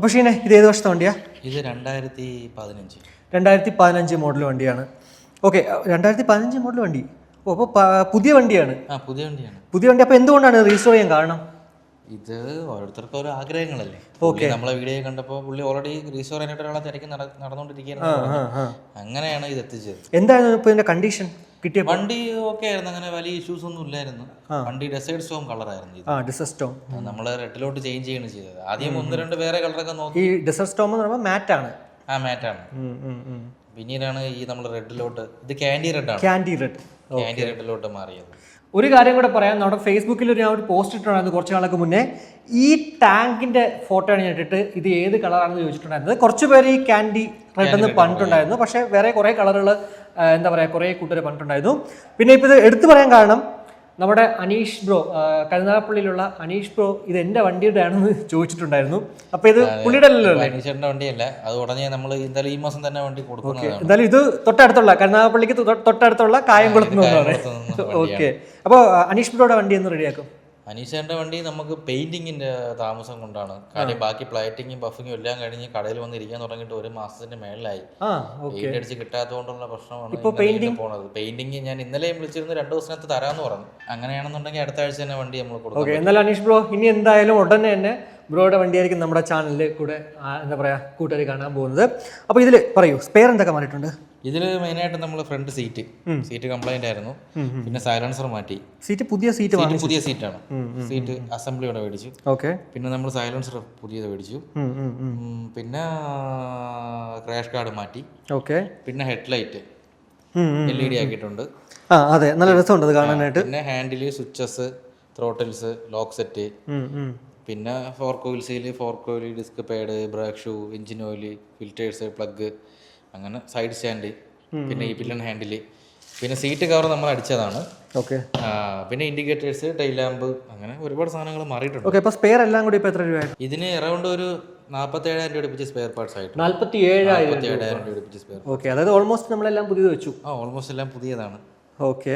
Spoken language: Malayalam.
അപ്പോൾ ഷീനെ ഇത് ഏത് വർഷത്തെ വണ്ടിയാ? ഇത് 2015. 2015 മോഡൽ വണ്ടിയാണ്. ഓക്കെ, 2015 മോഡൽ വണ്ടി. ഓ, അപ്പോൾ പുതിയ വണ്ടിയാണ്. പുതിയ വണ്ടിയാണ്. പുതിയ വണ്ടി. അപ്പോൾ എന്തുകൊണ്ടാണ് റീസ്റ്റോർ ചെയ്യാൻ കാരണം? ഇത് ഓരോരുത്തർക്കും ഓരോ ആഗ്രഹങ്ങളല്ലേ. നമ്മളെ വീഡിയോ കണ്ടപ്പോൾ പുള്ളി ഓൾറെഡി റീസ്റ്റോർ ചെയ്യാനായിട്ട് ഒരാളെ തിരക്കി നടന്നുകൊണ്ടിരിക്കുകയാണ്. അങ്ങനെയാണ് ഇത് എത്തിച്ചത്. എന്തായിരുന്നു ഇപ്പോൾ ഇതിന്റെ കണ്ടീഷൻ? കിട്ടിയ വണ്ടി ഓക്കെ ആയിരുന്നു, അങ്ങനെ വലിയ ഇഷ്യൂസ് ഒന്നും ഇല്ലായിരുന്നു. വണ്ടി ഡെസേർട്ട് സ്റ്റോം കളറായിരുന്നു. ഡെസേർട്ട് സ്റ്റോം നമ്മൾ റെഡിലോട്ട് ചേഞ്ച് ചെയ്യാണ് ചെയ്തത്. ആദ്യം 1-2 വേറെ കളറൊക്കെ നോക്കി. ഈ ഡെസേർട്ട് സ്റ്റോം എന്ന് പറയുമ്പോൾ മാറ്റാണ്. മാറ്റാണ്. പിന്നീടാണ് ഈ നമ്മൾ റെഡിലോട്ട്, ഇത് ക്യാൻഡി റെഡാണ്. ക്യാൻഡി റെഡിലോട്ട് മാറിയത്. ഒരു കാര്യം കൂടെ പറയാം, നമ്മുടെ ഫേസ്ബുക്കിൽ ഞാൻ ഒരു പോസ്റ്റ് ഇട്ടിട്ടുണ്ടായിരുന്നു കുറച്ച് നാളൊക്കെ മുന്നേ. ഈ ടാങ്കിന്റെ ഫോട്ടോ ആണ് ഞാൻ ഇട്ടിട്ട് ഇത് ഏത് കളറാണെന്ന് ചോദിച്ചിട്ടുണ്ടായിരുന്നത്. കുറച്ച് പേര് ഈ ക്യാൻഡി റെഡ് എന്ന് പറഞ്ഞിട്ടുണ്ടായിരുന്നു. പക്ഷേ വേറെ കുറേ കളറുകൾ എന്താ പറയുക, കുറേ കൂട്ടർ പറഞ്ഞിട്ടുണ്ടായിരുന്നു. പിന്നെ ഇപ്പോൾ ഇത് എടുത്തു പറയാൻ കാരണം നമ്മുടെ അനീഷ് ബ്രോ, കരുനാഗപ്പള്ളിയിലുള്ള അനീഷ് ബ്രോ ഇത് എൻ്റെ വണ്ടിയുടെ ആണെന്ന് ചോദിച്ചിട്ടുണ്ടായിരുന്നു. അപ്പോൾ ഇത് പുള്ളിയുടെ അല്ലല്ലോ? അനീഷേട്ടൻ്റെ വണ്ടിയല്ല, അത് ഉടനെ നമ്മൾ എന്തായാലും ഈ മാസം തന്നെ വണ്ടി കൊടുക്കുന്നതാണ്. എന്തായാലും ഇത് തൊട്ടടുത്തുള്ള കരുനാഗപ്പള്ളിക്ക് തൊട്ടടുത്തുള്ള കായംകുളത്ത് നിന്നാണ്. ഓക്കെ, അപ്പോൾ അനീഷ് ബ്രോയുടെ വണ്ടി എന്ന് റെഡിയാക്കും? അനീഷേട്ടൻ്റെ വണ്ടി നമുക്ക് പെയിന്റിങ്ങിന്റെ താമസം കൊണ്ടാണ്. കാര്യം ബാക്കി പ്ലേറ്റിങ്ങും ബഫിങ്ങും എല്ലാം കഴിഞ്ഞ് കടയിൽ വന്ന് ഇരിക്കാൻ തുടങ്ങിയിട്ട് 1 മാസത്തിന്റെ മേളിലായി. പെയിന്റ് അടിച്ച് കിട്ടാത്തതുകൊണ്ടുള്ള പ്രശ്നമാണ് പോണത്. പെയിന്റിങ് ഞാൻ ഇന്നലെയും വിളിച്ചിരുന്നു, 2 ദിവസത്തിനകത്ത് തരാമെന്ന് പറഞ്ഞു. അങ്ങനെയാണെന്നുണ്ടെങ്കിൽ അടുത്ത ആഴ്ച തന്നെ വണ്ടി നമ്മൾ കൊടുക്കും. എന്നാലും അനീഷ് ബ്രോ ഇനി എന്തായാലും ഉടനെ തന്നെ ബ്രോയുടെ വണ്ടിയായിരിക്കും നമ്മുടെ ചാനലിൽ കൂടെ എന്താ പറയുക കൂട്ടുകാർ കാണാൻ പോകുന്നത്. അപ്പോൾ ഇതിൽ പറയൂ, സ്പെയർ എന്തൊക്കെ മാറിയിട്ടുണ്ട്? ഇതിൽ മെയിനായിട്ട് നമ്മൾ ഫ്രണ്ട് സീറ്റ് കംപ്ലൈന്റ് ആയിരുന്നു. പിന്നെ സൈലൻസർ മാറ്റി. പുതിയ സീറ്റാണ്. സീറ്റ് അസംബ്ലിയോടെ മേടിച്ചു. ഓക്കെ, പിന്നെ നമ്മൾ സൈലൻസർ പുതിയത് മേടിച്ചു. പിന്നെ ക്രാഷ് ഗാർഡ് മാറ്റി. ഓക്കെ, പിന്നെ ഹെഡ്ലൈറ്റ് LED ആക്കിയിട്ടുണ്ട്. അതെ, നല്ല രസമുണ്ട് അത് കാണാനായിട്ട്. പിന്നെ handle, switches, throttles, lock set, പിന്നെ fork oil, disc pad, brake shoe, engine oil, filters, plug, അങ്ങനെ സൈഡ് സ്റ്റാൻഡ്, പിന്നെ ഈ പില്ലൺ ഹാൻഡിൽ, പിന്നെ സീറ്റ് കവർ നമ്മൾ അടിച്ചതാണ്. ഓക്കെ, പിന്നെ ഇൻഡിക്കേറ്റേഴ്സ്, ടൈൽ ലാമ്പ്, അങ്ങനെ ഒരുപാട് സാധനങ്ങൾ മാറിയിട്ടുണ്ട്. ഓക്കെ, അപ്പോൾ സ്പെയർ എല്ലാം കൂടി ഇപ്പോൾ എത്ര രൂപയാണ്? ഇതിന് അറൗണ്ട് ഒരു 47,000 രൂപ അടുപ്പിച്ച് സ്പെയർ പാർട്സ് ആയിട്ട്. 47,000 രൂപ അടുപ്പിച്ച് സ്പെയർ. ഓക്കെ, അതായത് ഓൾമോസ്റ്റ് നമ്മളെല്ലാം പുതിയത് വെച്ചു. ഓൾമോസ്റ്റ് എല്ലാം പുതിയതാണ്. ഓക്കെ.